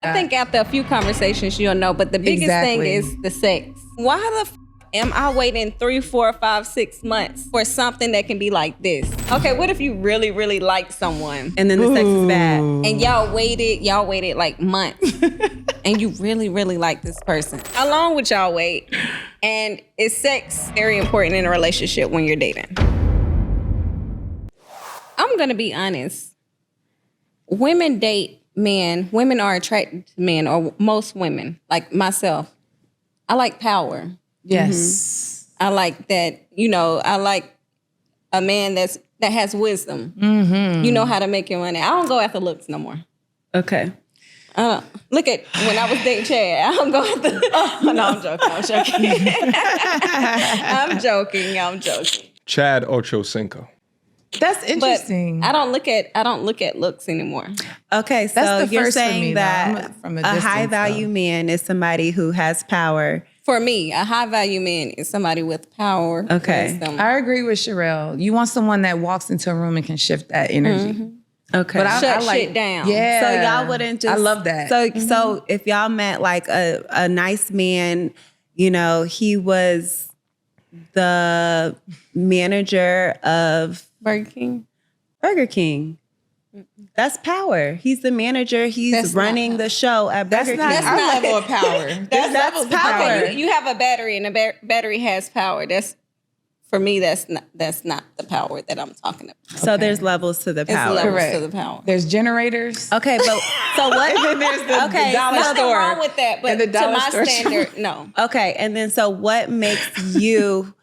I think after a few conversations, you'll know. But the biggest thing is the sex. Why the am I waiting 3, 4, 5, 6 months for something that can be like this? Okay, what if you really, really like someone and then the sex is bad, and y'all waited like months, and you really, really like this person? How long would y'all wait? And is sex very important in a relationship when you're dating? I'm gonna be honest. Women date men. Women are attracted to men, or most women, like myself. I like power. Yes. I like that, I like a man that has wisdom. You know how to make your money. I don't go after looks no more. Okay. Look at when I was dating Chad. I don't go after... Oh, no, I'm joking. I'm joking. Chad Ochocinco. That's interesting. But I don't look at looks anymore. Okay, so That's the you're first saying for me, that from a a distance, high value man is somebody who has power. For me, a high value man is somebody with power. Okay. Wisdom. I agree with Sherelle. You want someone that walks into a room and can shift that energy. Okay. But Shut shit down. Yeah. So y'all wouldn't just... I love that. So if y'all met like a nice man, he was the manager of Burger King. That's power. He's the manager. He's running the show at Burger King. That's our level of power. That's power. Okay, you have a battery, and the battery has power. For me, that's not the power that I'm talking about. So there's levels to the power. It's levels Correct. to the power. There's generators. Okay, but so what? And then there's the dollar nothing store. wrong with that, but And the to dollar my store. standard, no. Okay, and then so what makes you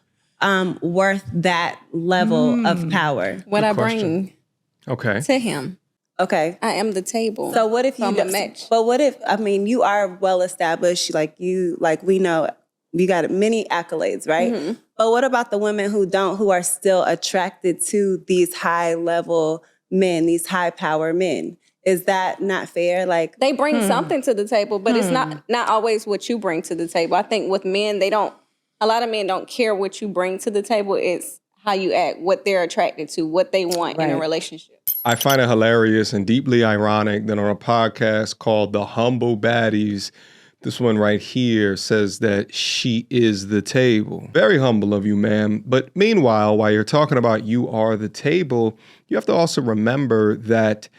worth that level of power? What Good I question. bring Okay. to him, Okay. I am the table. So what if you I'm a don't match? But what if, you are well established, we know you got many accolades, right? Mm-hmm. But what about the women who are still attracted to these high level men, these high power men? Is that not fair? Like, They bring something to the table, but it's not always what you bring to the table. I think with men, a lot of men don't care what you bring to the table. It's how you act, what they're attracted to, what they want in a relationship. I find it hilarious and deeply ironic that on a podcast called The Humble Baddies, this one right here says that she is the table. Very humble of you, ma'am. But meanwhile, while you're talking about you are the table, you have to also remember that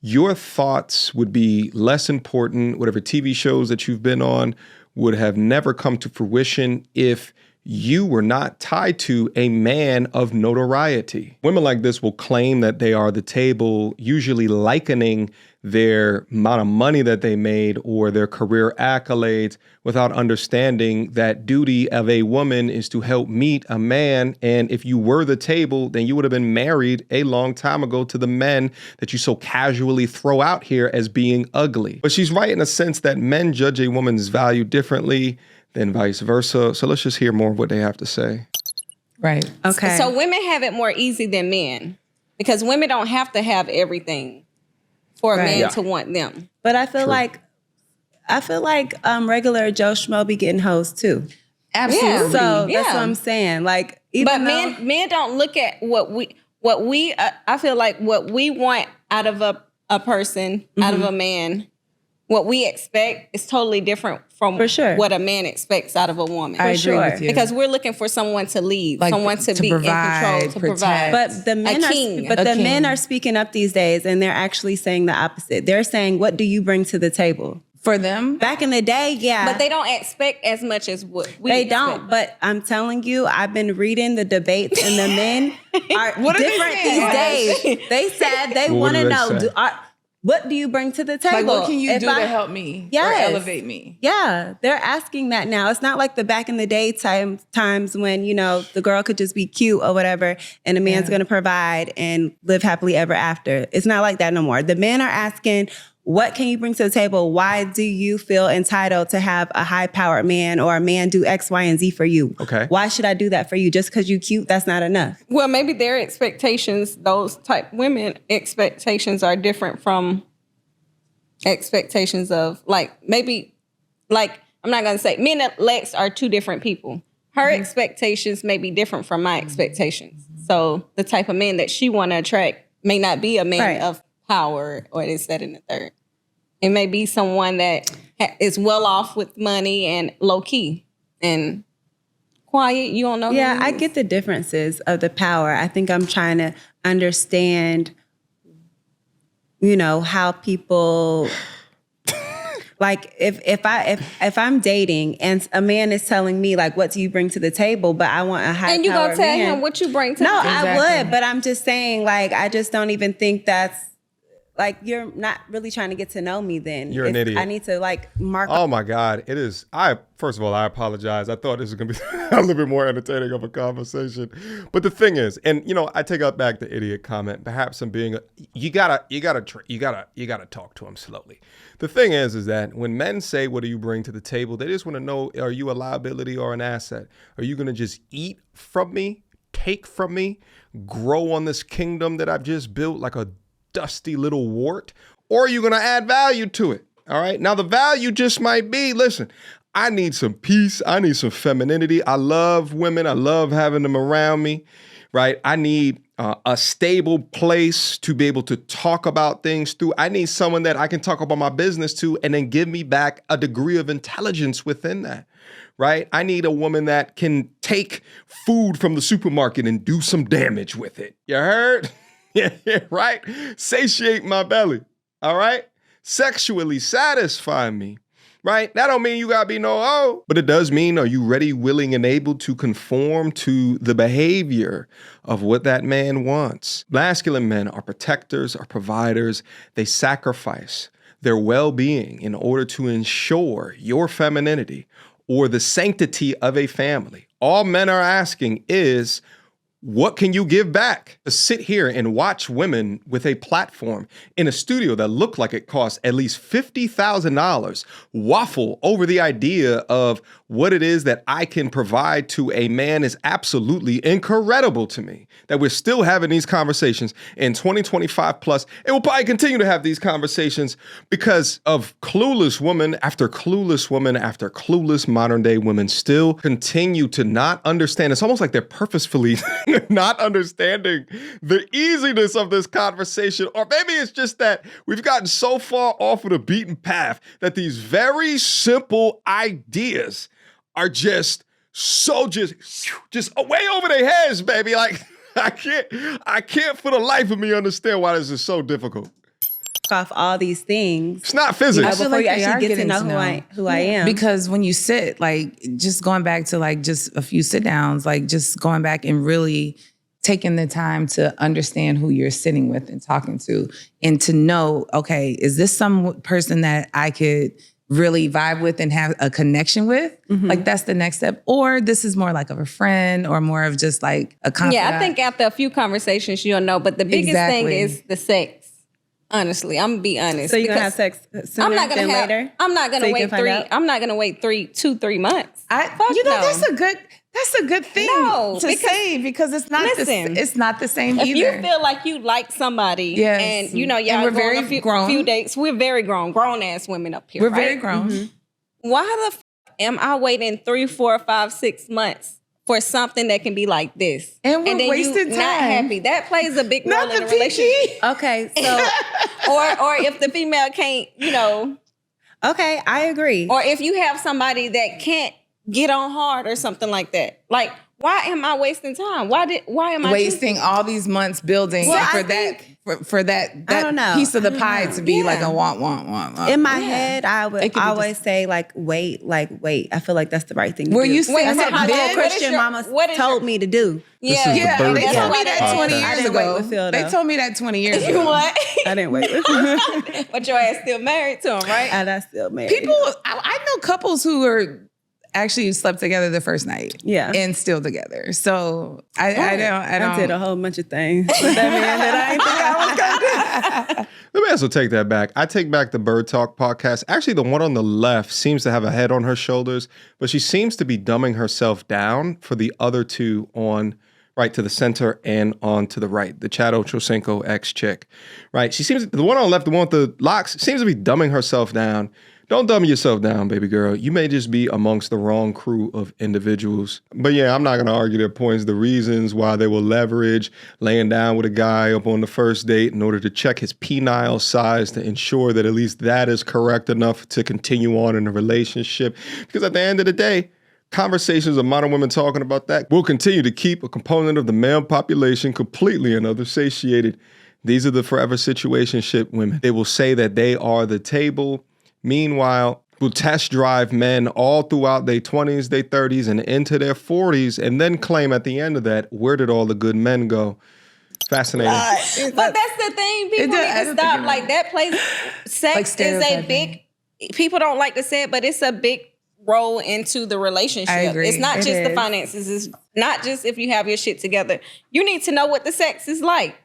your thoughts would be less important. Whatever TV shows that you've been on would have never come to fruition if you were not tied to a man of notoriety. Women like this will claim that they are the table, usually likening their amount of money that they made or their career accolades without understanding that duty of a woman is to help meet a man. And if you were the table, then you would have been married a long time ago to the men that you so casually throw out here as being ugly. But she's right in a sense that men judge a woman's value differently than vice versa. So let's just hear more of what they have to say. Right. okay. So women have it more easy than men because women don't have to have everything for a man to want them. But I feel like regular Joe Schmo be getting hoes too. Absolutely. Yeah. So that's what I'm saying. Like, Men don't look at what we I feel like what we want out of a person, out of a man, what we expect is totally different from what a man expects out of a woman. I agree with you. Because we're looking for someone to lead, someone to be provide, in control, to provide. But the men are speaking up these days, and they're actually saying the opposite. They're saying, "What do you bring to the table?" For them? Back in the day, yeah. But they don't expect as much as what we They expect. don't. But I'm telling you, I've been reading the debates, and the men are different these days. They said they want to know, what do you bring to the table? Like, what can you do to help me or elevate me? Yeah, they're asking that now. It's not like the back in the day times when, the girl could just be cute or whatever, and a man's going to provide and live happily ever after. It's not like that no more. The men are asking, what can you bring to the table? Why do you feel entitled to have a high-powered man or a man do X, Y, and Z for you? Okay. Why should I do that for you? Just because you cute, that's not enough. Well, maybe their expectations, those type women expectations are different from expectations of I'm not going to say men and Lex are two different people. Her expectations may be different from my expectations. So the type of man that she want to attract may not be a man of power or this, that, and the third. It may be someone that is well off with money and low key and quiet. You don't know. Yeah, I get the differences of the power. I think I'm trying to understand, how people like if I'm dating and a man is telling me like, what do you bring to the table? But I want a high and you power gonna tell man. him what you bring to the No, table. I would, but I'm just saying, like, I just don't even think that's like, you're not really trying to get to know me then. You're an idiot. I need to like mark. Oh my God, it is. First of all, I apologize. I thought this was gonna be a little bit more entertaining of a conversation, but the thing is, and I take up back the idiot comment. Perhaps I'm being. You gotta talk to him slowly. The thing is that when men say, "What do you bring to the table?" they just want to know: are you a liability or an asset? Are you gonna just eat from me, take from me, grow on this kingdom that I've just built like a dusty little wart, or are you going to add value to it? All right. Now, the value just might be, listen, I need some peace. I need some femininity. I love women. I love having them around me. Right. I need a stable place to be able to talk about things through. I need someone that I can talk about my business to and then give me back a degree of intelligence within that. Right. I need a woman that can take food from the supermarket and do some damage with it. You heard? Yeah, right? Satiate my belly, all right? Sexually satisfy me, right? That don't mean you gotta be no hoe, but it does mean, are you ready, willing, and able to conform to the behavior of what that man wants? Masculine men are protectors, are providers. They sacrifice their well-being in order to ensure your femininity or the sanctity of a family. All men are asking is, what can you give back? To sit here and watch women with a platform in a studio that looked like it cost at least $50,000 waffle over the idea of what it is that I can provide to a man is absolutely incredible to me. That we're still having these conversations in 2025 plus. And we'll probably continue to have these conversations because of clueless woman after clueless woman after clueless modern day women still continue to not understand. It's almost like they're purposefully not understanding the easiness of this conversation. Or maybe it's just that we've gotten so far off of the beaten path that these very simple ideas are just way over their heads, baby. Like, I can't for the life of me understand why this is so difficult. Off all these things. It's not physics. I feel Before like you they are actually get to getting know to know. who I am. Because when you sit, like, just going back to like just a few sit downs, like just going back and really taking the time to understand who you're sitting with and talking to, and to know, okay, is this some person that I could really vibe with and have a connection with? Mm-hmm. Like, that's the next step. Or this is more like of a friend or more of just like a confidant. Yeah, I think after a few conversations, you'll know. But the biggest thing is the sex. Honestly, I'm gonna be honest. So you're gonna have sex sooner than later? I'm not gonna wait 3 months. That's a good thing to say, because it's not the same if either. You feel like you like somebody, yes, and y'all and we're very grown. Few dates. We're very grown ass women up here. We're right? very grown. Mm-hmm. Why the am I waiting 3, 4, 5, 6 months for something that can be like this? And we're then wasting time. Not happy. That plays a big role in a relationship. Okay, so or if the female can't, Okay, I agree. Or if you have somebody that can't get on hard or something like that. Like, why am I wasting time? Why am I wasting all these months building for that I don't know. piece of the pie to be like a want. In my head, I would always say wait. I feel like that's the right thing to do. Were you saying that's what that Christian mama told me to do. Yeah, they told me that 20 I years didn't wait ago. with Phil, They though. told me that 20 years ago. What? I didn't wait with Phil. But your ass still married to him, right? And I still married. People, I know couples who are actually slept together the first night. Yeah. And still together. So I did a whole bunch of things with that man that I didn't think I was gonna do. Let me also take that back. I take back the Bird Talk podcast. Actually, the one on the left seems to have a head on her shoulders, but she seems to be dumbing herself down for the other two on right to the center and on to the right, the Chad Ochocinco ex-chick, right? She seems, the one on the left, the one with the locks, seems to be dumbing herself down Don't dumb yourself down, baby girl. You may just be amongst the wrong crew of individuals. But yeah, I'm not going to argue their points. The reasons why they will leverage laying down with a guy up on the first date in order to check his penile size to ensure that at least that is correct enough to continue on in a relationship. Because at the end of the day, conversations of modern women talking about that will continue to keep a component of the male population completely and other satiated. These are the forever situationship women. They will say that they are the table. Meanwhile, will test drive men all throughout their 20s, their 30s, and into their 40s, and then claim at the end of that, where did all the good men go? Fascinating. But that's the thing. People need to stop. Like, that plays, sex is a big, people don't like to say it, but it's a big role into the relationship. I agree. It's not just the finances. It's not just if you have your shit together. You need to know what the sex is like.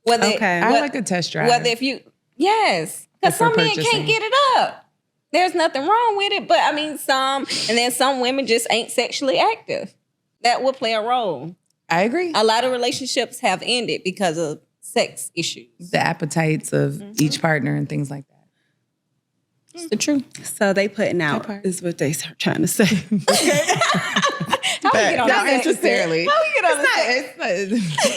I like a test drive. Whether if you, yes. Because some men can't get it up. There's nothing wrong with it. But I mean, and then some women just ain't sexually active. That will play a role. I agree. A lot of relationships have ended because of sex issues. The appetites of each partner and things like that. It's the truth. So they putting out is what they are trying to say. How we get on Not this? necessarily. How we get on this?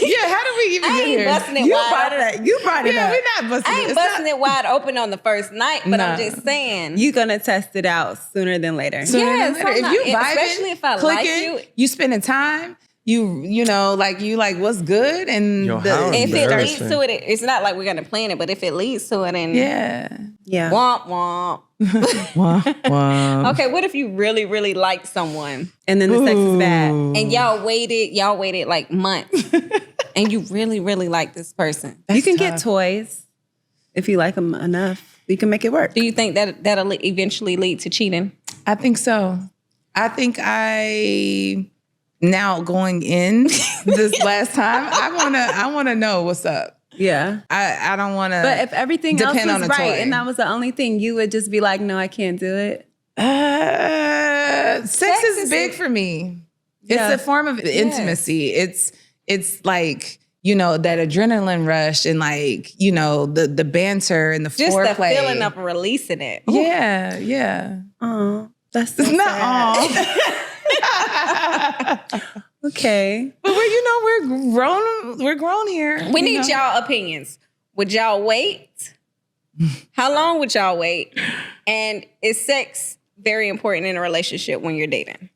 Yeah, how did we even get here? Busting it wide open. You brought it up. We're not busting I ain't busting it wide open on the first night, but I'm just saying. You're going to test it out sooner than later. If you vibing, especially if I clicking, like you spending time, you know, like what's good, and if it leads to it, it's not like we're gonna plan it, but if it leads to it, and womp womp. Womp, womp. Okay, what if you really, really like someone and then the sex is bad, and y'all waited like months, and you really, really like this person? You can get toys if you like them enough. You can make it work. Do you think that that'll eventually lead to cheating? I think so. I think now going in this last time, I wanna know what's up. Yeah. I don't wanna. But if everything else was on a right toy. and that was the only thing, you would just be like, no, I can't do it. Sex is big for me. It's a form of intimacy. It's like, you know, that adrenaline rush and like, you know, the banter and the just foreplay. Just the feeling of releasing it. Yeah, yeah. Oh, that's so not sad. Okay. But we're grown here. We need y'all opinions. Would y'all wait? How long would y'all wait? And is sex very important in a relationship when you're dating?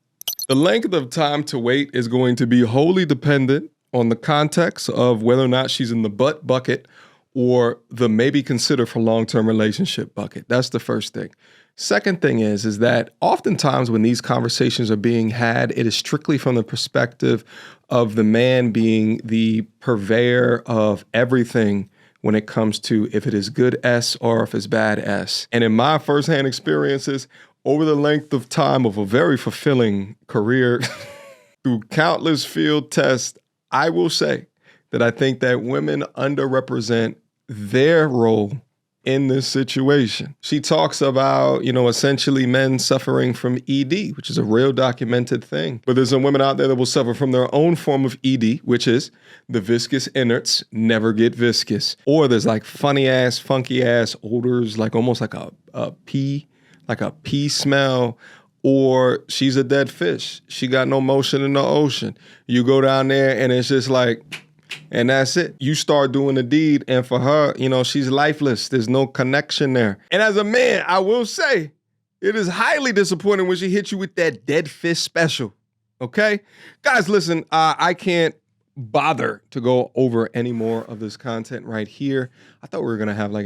The length of time to wait is going to be wholly dependent on the context of whether or not she's in the butt bucket or the maybe consider for long-term relationship bucket. That's the first thing. Second thing is that oftentimes when these conversations are being had, it is strictly from the perspective of the man being the purveyor of everything when it comes to if it is good S or if it's bad S. And in my firsthand experiences, over the length of time of a very fulfilling career through countless field tests, I will say that I think that women underrepresent their role in this situation. She talks about, you know, essentially men suffering from ED, which is a real documented thing. But there's some women out there that will suffer from their own form of ED, which is the viscous innards never get viscous. Or there's like funky ass odors, like almost like a pee smell. Or she's a dead fish. She got no motion in the ocean. You go down there and it's just like, and that's it. You start doing the deed, and for her, you know, she's lifeless. There's no connection there. And as a man, I will say, it is highly disappointing when she hits you with that dead fish special. Okay? Guys, listen, I can't bother to go over any more of this content right here. I thought we were going to have like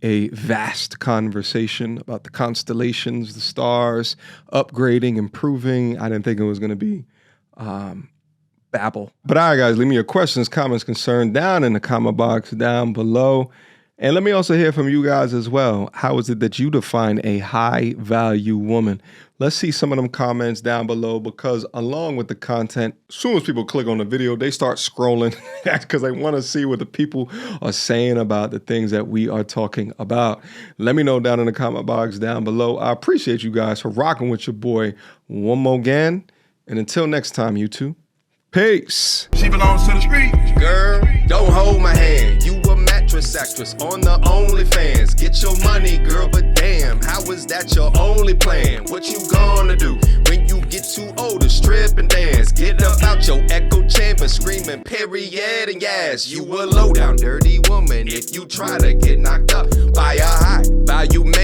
a vast conversation about the constellations, the stars, upgrading, improving. I didn't think it was going to be babble. But all right, guys, leave me your questions, comments, concerns down in the comment box down below. And let me also hear from you guys as well. How is it that you define a high value woman? Let's see some of them comments down below, because along with the content, as soon as people click on the video, they start scrolling because they want to see what the people are saying about the things that we are talking about. Let me know down in the comment box down below. I appreciate you guys for rocking with your boy one more again. And until next time, you two. Peace. She belongs to the street. Girl, don't hold my hand. You a mattress actress on the OnlyFans. Get your money, girl, but damn. that your only plan? What you gonna do when you get too old to strip and dance? Get up out your echo chamber, screaming period and yes. You a low down dirty woman if you try to get knocked up by a high value man.